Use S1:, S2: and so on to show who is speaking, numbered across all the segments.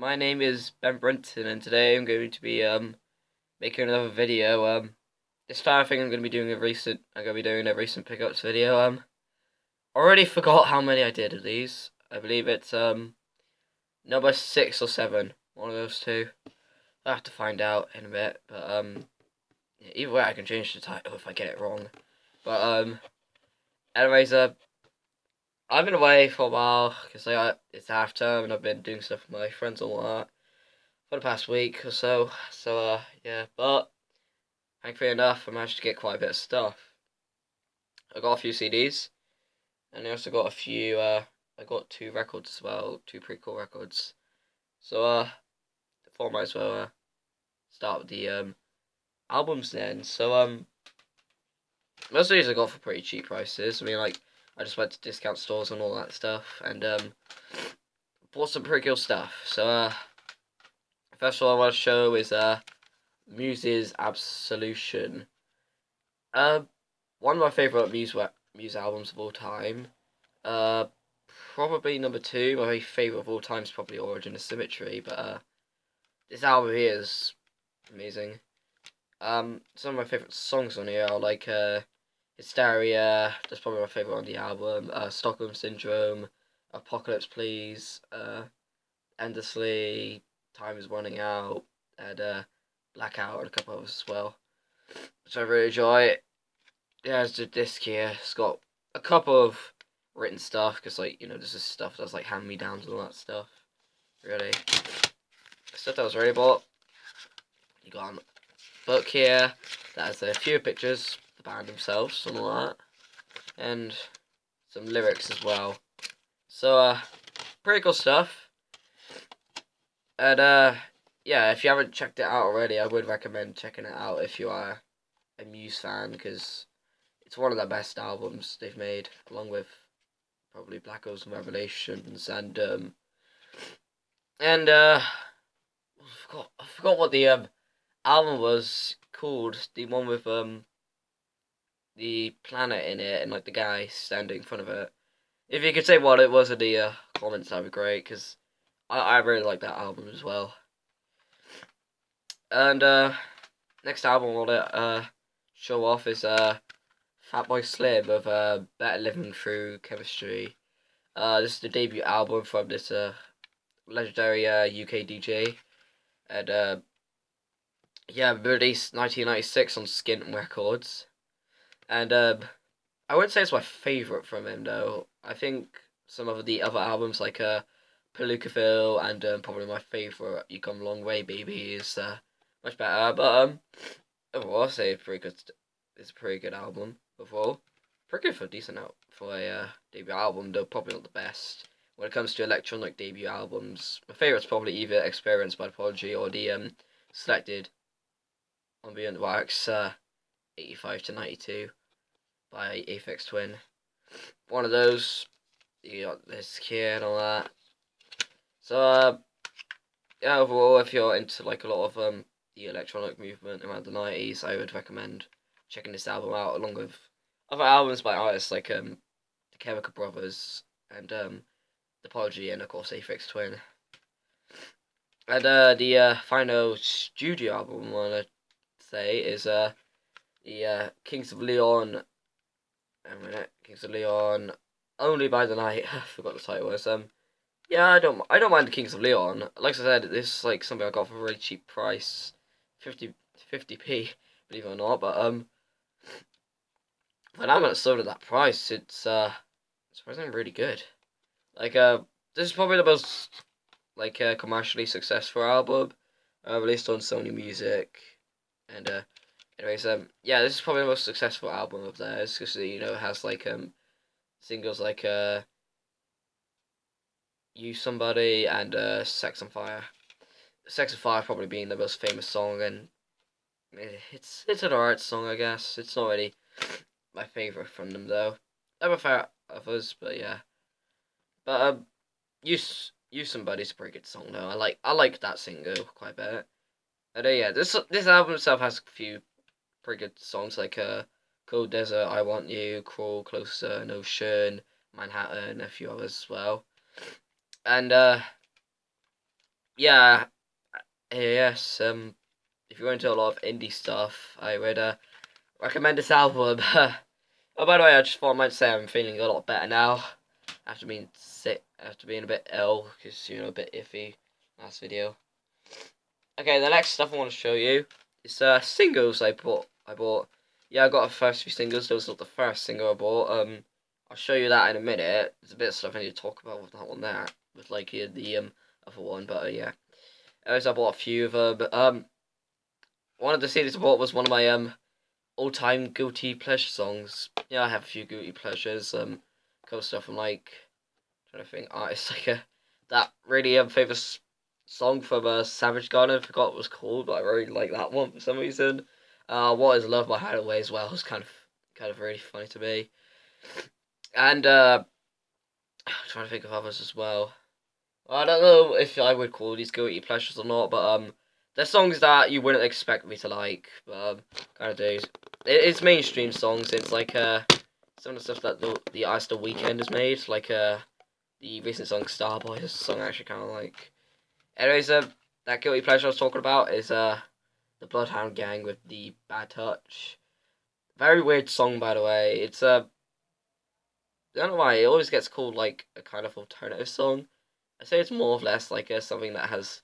S1: My name is Ben Brenton, and today I'm going to be making another video. This time I think I'm going to be doing a recent pickups video. Already forgot how many I did of these. I believe it's number 6 or 7, one of those two. I'll have to find out in a bit, but yeah, either way I can change the title if I get it wrong. But anyways, I've been away for a while because it's half term and I've been doing stuff with my friends and all that for the past week or so. So yeah, but thankfully enough, I managed to get quite a bit of stuff. I got a few CDs, and I also got a few. I got 2 records as well, 2 pretty cool records. So I thought I might as well start with the albums then. So most of these I got for pretty cheap prices. I mean, like I just went to discount stores and all that stuff, and bought some pretty cool stuff. So first of all I want to show is Muse's Absolution. Uh, One of my favorite Muse albums of all time. Uh, Probably number 2. My favorite of all time is probably Origin of Symmetry, but this album here is amazing. Some of my favorite songs on here are like Hysteria. That's probably my favorite on the album. Stockholm Syndrome, Apocalypse Please, Endlessly, Time Is Running Out, and Blackout, and a couple others as well, which I really enjoy. Yeah, there's a disc here. It's got a couple of written stuff, because, like, this is stuff that's, like, hand-me-downs and all that stuff. Really. Stuff that was already bought. You got a book here that has a few pictures, the band themselves, and all that. And some lyrics as well. So, pretty cool stuff. And, yeah, if you haven't checked it out already, I would recommend checking it out if you are a Muse fan, because it's one of the best albums they've made, along with probably Black Holes and Revelations, and I forgot what the album was called. The one with the planet in it and like the guy standing in front of it. If you could say what it was in the comments, that'd be great, because I really like that album as well. And next album I want to show off is Fatboy Slim of Better Living Through Chemistry. This is the debut album from this legendary UK DJ, and yeah, released 1996 on Skin Records, and I wouldn't say it's my favourite from him though. I think some of the other albums like Palookaville and probably my favourite You Come a Long Way Baby is much better, but overall I'd say it's a pretty good album overall. Pretty good for a decent out for a debut album, though probably not the best. When it comes to electronic debut albums, my favourite's probably either Experience by Apology or the Selected Ambient Wax 85 to 92 by Aphex Twin. One of those. You got this here and all that. So yeah, overall, if you're into like a lot of the electronic movement around the 90s, I would recommend checking this album out, along with other albums by artists like the Chemical Brothers and the Apology, and of course Aphex Twin. And the final studio album I want to say is the Kings of Leon. A minute, Kings of Leon, Only by the Night. I forgot the title was. Yeah, I don't mind the Kings of Leon. Like I said, this is like something I got for a really cheap price, 50p, believe it or not. But when I'm at sold at that price, it's surprisingly really good. Like this is probably the most like commercially successful album released on Sony Music, and anyways, yeah, this is probably the most successful album of theirs, because it has like singles like You Somebody and Sex on Fire. Sex on Fire probably being the most famous song, and it's an alright song, I guess. It's not really my favourite from them though. I prefer others, but yeah. But You Somebody's a pretty good song though. I like that single quite a bit. And yeah, this album itself has a few pretty good songs like Cold Desert, I Want You, Crawl Closer, Notion, Manhattan, a few others as well. And yeah, yes. If you're into a lot of indie stuff, I would recommend this album. Oh, by the way, I just thought I might say I'm feeling a lot better now after being sick, after being a bit ill, because a bit iffy last video. Okay, the next stuff I want to show you is singles I bought. Yeah, I got the first few singles. That was not the first single I bought. I'll show you that in a minute. There's a bit of stuff I need to talk about with that one there, with like the other one, but yeah. Anyways, I bought a few of them. One of the CDs I bought was one of my all-time guilty pleasure songs. Yeah, I have a few guilty pleasures. Couple stuff I'm like trying to think artists like that really famous song from Savage Garden. I forgot what it was called, but I really like that one for some reason. What Is Love by Hideaway as well is kind of really funny to me. And I'm trying to think of others as well. I don't know if I would call these guilty pleasures or not, but they're songs that you wouldn't expect me to like, but kind of do. It's mainstream songs. It's like some of the stuff that the Ice the Weeknd has made, like the recent song Starboy. This song I actually kind of like. Anyways, that guilty pleasure I was talking about is the Bloodhound Gang with the Bad Touch. Very weird song, by the way. It's I don't know why it always gets called like a kind of alternative song. I say it's more or less like something that has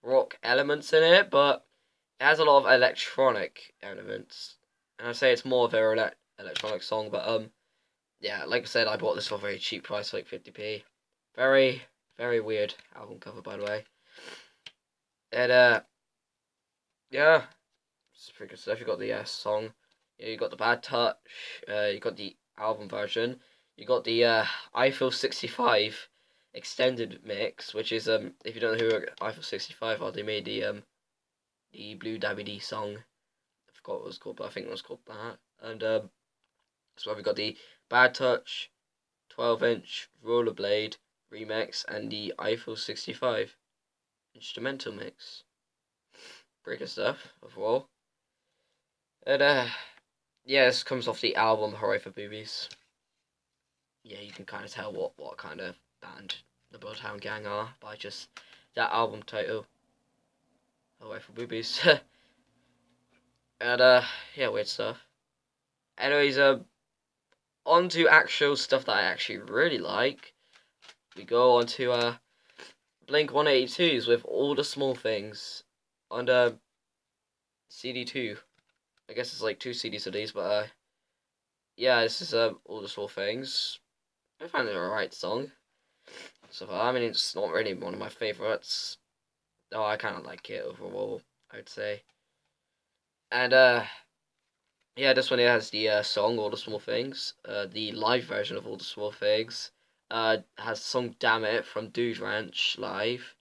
S1: rock elements in it, but it has a lot of electronic elements. And I say it's more of an electronic song, but yeah, like I said, I bought this for a very cheap price, like 50p. Very, very weird album cover, by the way. And yeah, it's pretty good stuff. You got the song, yeah, you got the Bad Touch, you got the album version, you got the Eiffel 65 extended mix, which is if you don't know who Eiffel 65 are, they made the Blue Dabby D song. I forgot what it was called, but I think it was called that. And so we got the Bad Touch 12-inch Rollerblade remix and the Eiffel 65 instrumental mix. Pretty good stuff overall. And yeah, this comes off the album Hooray for Boobies. Yeah, you can kind of tell what kind of band the Bloodhound Gang are by just that album title, Hooray for Boobies. And yeah, weird stuff. Anyways, on to actual stuff that I actually really like. We go on to Blink 182's with All the Small Things on CD2. I guess it's like 2 CDs of these, but yeah, this is All the Small Things. I find it a alright song. So far, I mean, it's not really one of my favourites. Though I kind of like it overall, I would say. And yeah, this one here has the song All the Small Things. The live version of All the Small Things has the song Damn It from Dude Ranch live.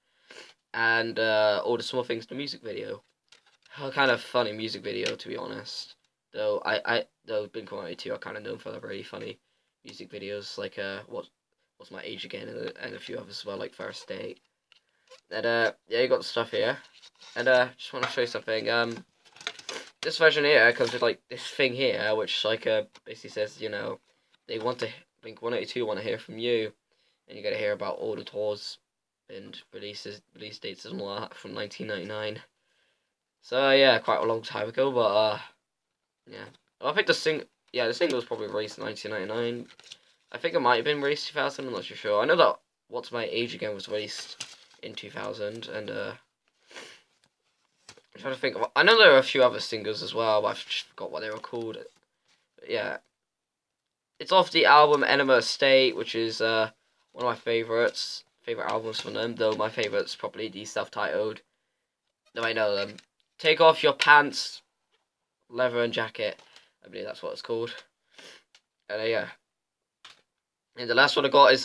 S1: And All the Small Things, the music video. A kind of funny music video, to be honest. Though though Blink-182 are kind of known for their really funny music videos, like what's my age again, and a few others as well, like First Date. And yeah, you got the stuff here, and just want to show you something. This version here comes with like this thing here, which like basically says they want to Blink-182 want to hear from you, and you got to hear about all the tours and release dates and all that from 1999. So yeah, quite a long time ago, but yeah. Well, I think the single was probably released in 1999. I think it might have been released 2000. I'm not too sure. I know that What's My Age Again was released in 2000, and I'm trying to think. I know there are a few other singles as well, but I've just forgot what they were called. But yeah, it's off the album Enema State, which is one of my favorite albums from them. Though my favorite's probably the self-titled. Though I know them. Take Off Your Pants, Leather and Jacket. I believe that's what it's called. And yeah. And the last one I got is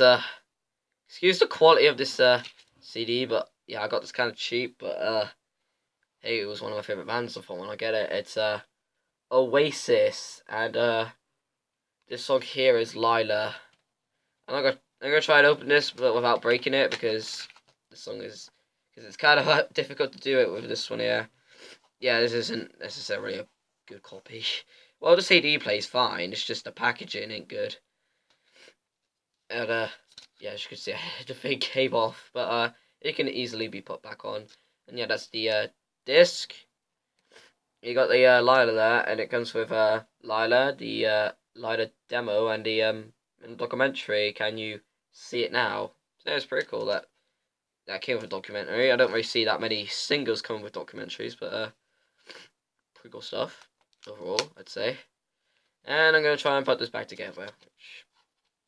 S1: excuse the quality of this CD, but yeah, I got this kind of cheap, but hey, it was one of my favorite bands. I thought when I get it, it's Oasis, and this song here is Lila. I'm gonna try and open this, but without breaking it because it's kind of difficult to do it with this one here. Yeah, this isn't necessarily a good copy. Well, the CD plays fine. It's just the packaging ain't good. And yeah, as you can see, the thing came off. But It can easily be put back on. And yeah, that's the disc. You got the Lila there, and it comes with Lila, the Lila demo, and the documentary. Can you see it now? So it's pretty cool that came with a documentary. I don't really see that many singles coming with documentaries, but pretty cool stuff overall, I'd say. And I'm gonna try and put this back together, which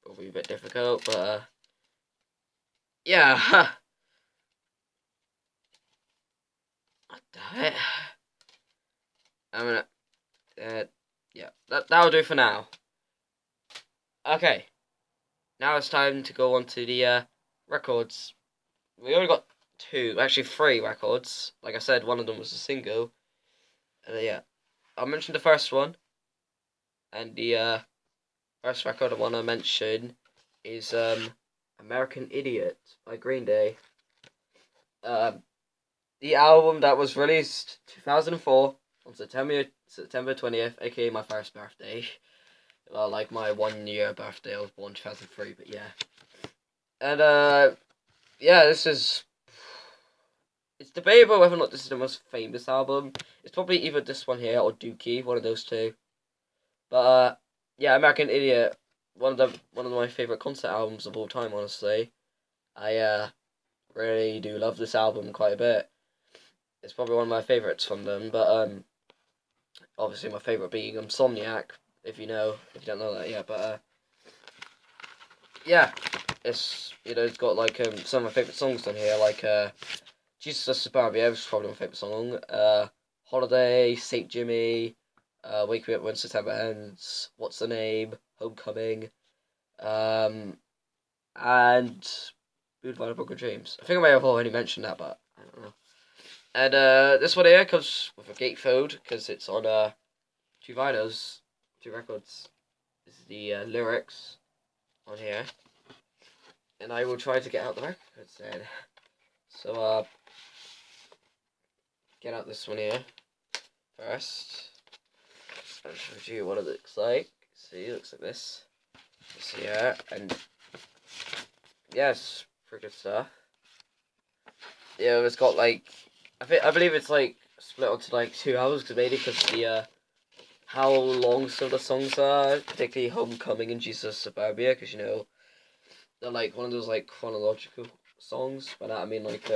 S1: will be a bit difficult, but yeah. God damn it. I'm gonna yeah, that'll do for now. Okay, now it's time to go on to the records. We only got two, actually three records. Like I said, one of them was a single. Yeah, I'll mention the first one, and the first record I want to mention is American Idiot by Green Day. The album that was released 2004 on September 20th, aka my first birthday. Well, like my 1 year birthday. I was born 2003, but yeah. And yeah, it's debatable whether or not this is the most famous album. It's probably either this one here or Dookie, one of those two. But yeah, American Idiot, one of my favorite concert albums of all time. Honestly, I really do love this album quite a bit. It's probably one of my favorites from them. But obviously my favorite being Insomniac. If you don't know that yet, but yeah, it's it's got like some of my favorite songs on here, like Jesus Suburbia, which is probably my favorite song. Holiday, Saint Jimmy, Wake Me Up When September Ends, What's the Name, Homecoming, and Boulevard of Broken Dreams. I think I may have already mentioned that, but I don't know. And this one here comes with a gatefold because it's on two vinyls, two records. This is the lyrics on here, and I will try to get out the records then. So get out this one here first. I'll show you what it looks like. See, it looks like this. This here, and yes, pretty good stuff. Yeah, it's got like I believe it's like split onto like 2 hours because the how long some of the songs are, particularly Homecoming and Jesus Suburbia, because they're like one of those like chronological songs. By that I mean like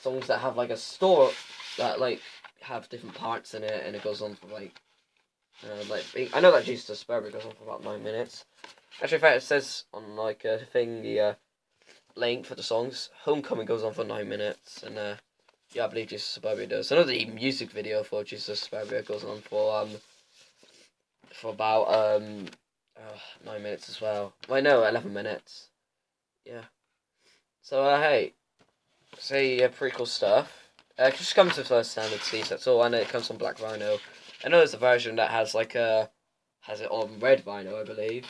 S1: songs that have like a story that like have different parts in it, and it goes on for I know that Jesus Suburbia goes on for about 9 minutes. Actually, in fact, it says on like a thing the length for the songs. Homecoming goes on for 9 minutes, and yeah, I believe Jesus Suburbia does. I know the music video for Jesus Suburbia goes on for about 9 minutes as well. Well, no, 11 minutes. Yeah. So hey, pretty cool stuff. Just comes with first standard sleeves. That's all. I know it comes on black vinyl. I know there's a version that has has it on red vinyl, I believe.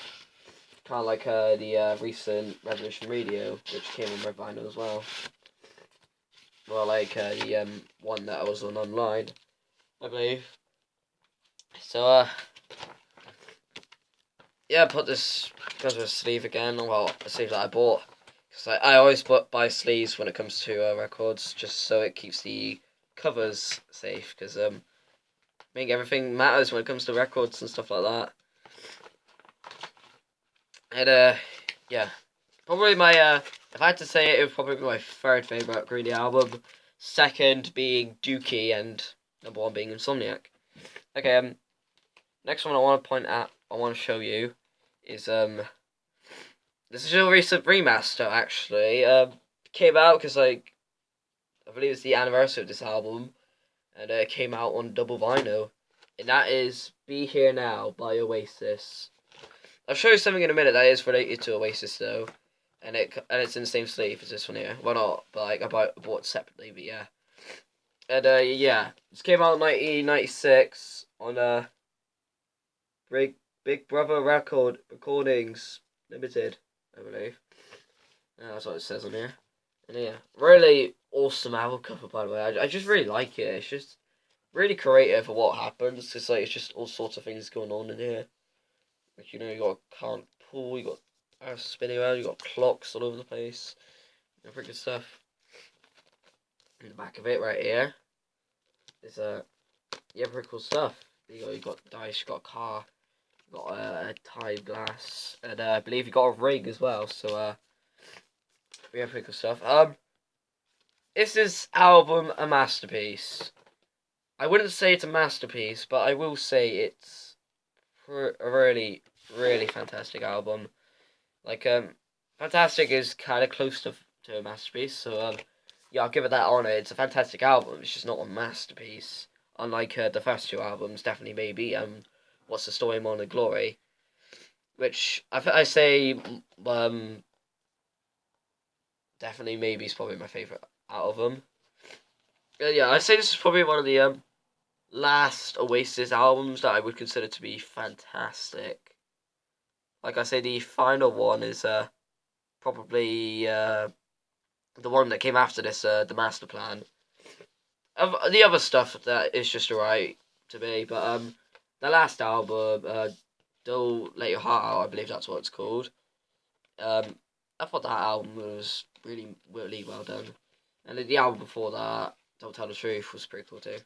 S1: Kind of like the recent Revolution Radio, which came on red vinyl as well. Well, like the one that I was on online, I believe. So yeah, put this goes with a sleeve again. Well, a sleeve that I bought. Because I always buy sleeves when it comes to records, just so it keeps the covers safe. Because I think everything matters when it comes to records and stuff like that. And yeah, probably my if I had to say it, would probably be my third favorite Green Day album. Second being Dookie, and number one being Insomniac. Okay, next one I want to show you is this is a recent remaster actually. Came out because like I believe it's the anniversary of this album, and it came out on double vinyl, and that is "Be Here Now" by Oasis. I'll show you something in a minute that is related to Oasis though, and it's in the same sleeve as this one here. Well, not, but like I bought it separately, but yeah. And yeah, this came out in 1996 on Big Brother Recordings Limited, I believe. Yeah, that's what it says on here. And yeah, really awesome album cover, by the way. I just really like it. It's just really creative for what happens. It's like it's just all sorts of things going on in here. Like you got a current pool, you got earth spinning around, you got clocks all over the place, pretty good stuff. in the back of it right here. It's yeah, pretty cool stuff. You got dice, you got a car, you got a time glass, and I believe you got a ring as well. So yeah, pretty cool stuff. Is this album a masterpiece? I wouldn't say it's a masterpiece, but I will say it's a really, really fantastic album. Like fantastic is kind of close to a masterpiece. So yeah, I'll give it that honor. It's a fantastic album. It's just not a masterpiece. Unlike the first two albums, definitely maybe What's the Story, Morning Glory, which I say definitely maybe is probably my favorite out of them. Yeah, I'd say this is probably one of the last Oasis albums that I would consider to be fantastic. Like I say, the final one is probably the one that came after this, the Master Plan. The other stuff that is just alright to me, but the last album, Don't Let Your Heart Out, I believe that's what it's called. I thought that album was really, really well done, and the album before that, Don't Tell the Truth, was pretty cool too.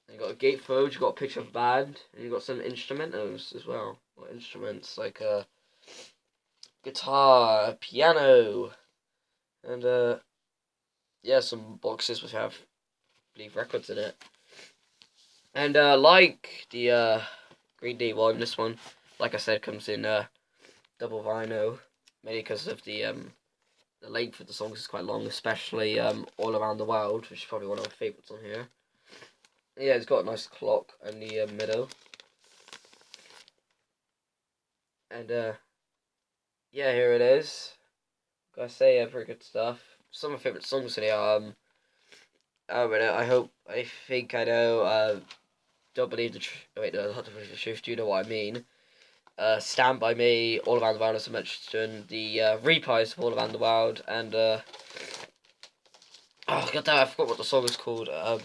S1: And you got a gatefold, you got a picture of a band, and you got some instrumentals as well. Instruments like guitar, piano, and yeah, some boxes which have, I believe, records in it. And like the Green Day one, this one, like I said, comes in double vinyl, mainly because of the length of the songs is quite long, especially All Around the World, which is probably one of my favourites on here. Yeah, it's got a nice clock in the middle. And yeah, here it is. Gotta say, pretty good stuff. Some of my favourite songs in here. I think I know. Don't believe the truth. Wait, no, not believe the truth. Do you know what I mean? Stand by Me, All Around the World, as I mentioned. The reprise of All Around the World, and oh god damn, I forgot what the song is called. I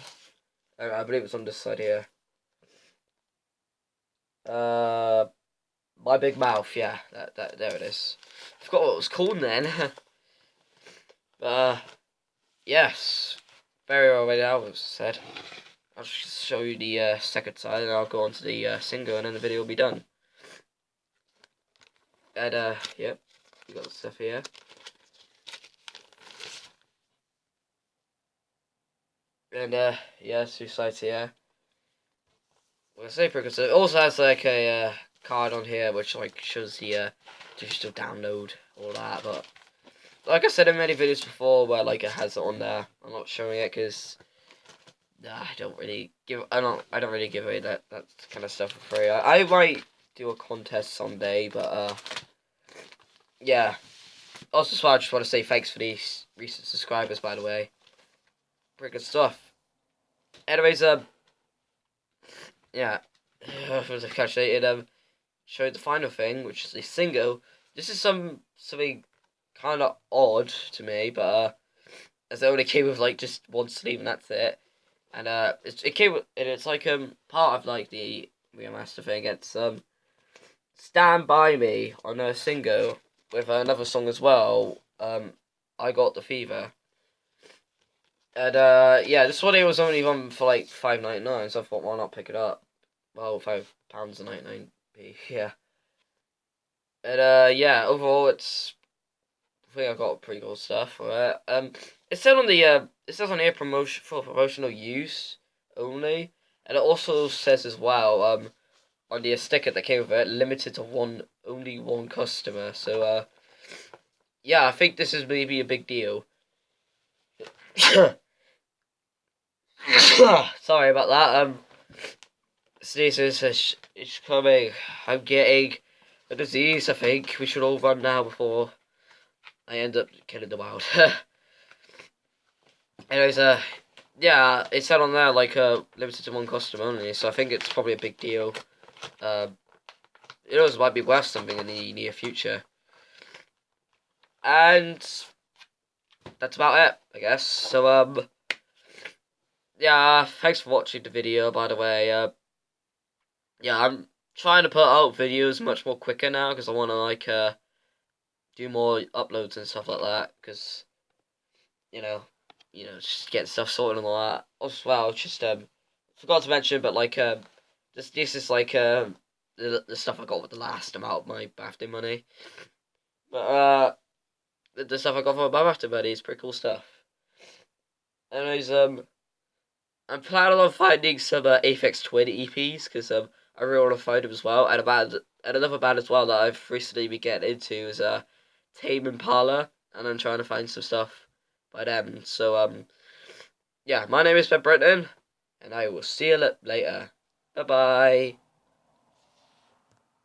S1: believe it's on this side here. My Big Mouth. Yeah, that there it is. I forgot what it was called then. Yes, very well made album, as I said. I'll just show you the second side, and I'll go on to the single, and then the video will be done. And yep, you got the stuff here. And yeah, two sides here. Well, say pretty good. So it also has like a card on here, which like shows the digital download, all that. But like I said in many videos before, where like it has it on there, I'm not showing it because I don't really give away that kind of stuff for free. I might do a contest someday, but yeah. Also, I just want to say thanks for these recent subscribers, by the way. Pretty good stuff. Anyways, yeah, as I calculated, showed the final thing, which is the single. This is something kind of odd to me, but as it only came with like just one sleeve and that's it. And it came with, and it's like part of like the remaster thing. It's "Stand By Me" on a single with another song as well. I Got the Fever. And yeah, this one here was only on for like £5.99, so I thought why not pick it up? Well, £5.99p, yeah. And yeah, overall I think I got pretty cool stuff for it. It said on the it says on here promotion for promotional use only, and it also says as well on the sticker that came with it, limited to only one customer. So yeah, I think this is maybe a big deal. Sorry about that. Sneezes is coming. I'm getting a disease. I think we should all run now before I end up killing the world. Anyways, yeah, it said on there like limited to one customer only, so I think it's probably a big deal. It might be worth something in the near future. And that's about it, I guess. So yeah, thanks for watching the video, by the way. Yeah, I'm trying to put out videos much more quicker now because I want to like do more uploads and stuff like that because you know just getting stuff sorted and all that. As well, just forgot to mention, but like this is like the stuff I got with the last amount of my birthday money. But the stuff I got for my birthday money is pretty cool stuff. Anyways, I'm planning on finding some Aphex Twin EPs because I really want to find them as well. And another band as well that I've recently been getting into is Tame Impala, and I'm trying to find some stuff by them. So yeah, my name is Ben Brenton, and I will see you later. Bye bye.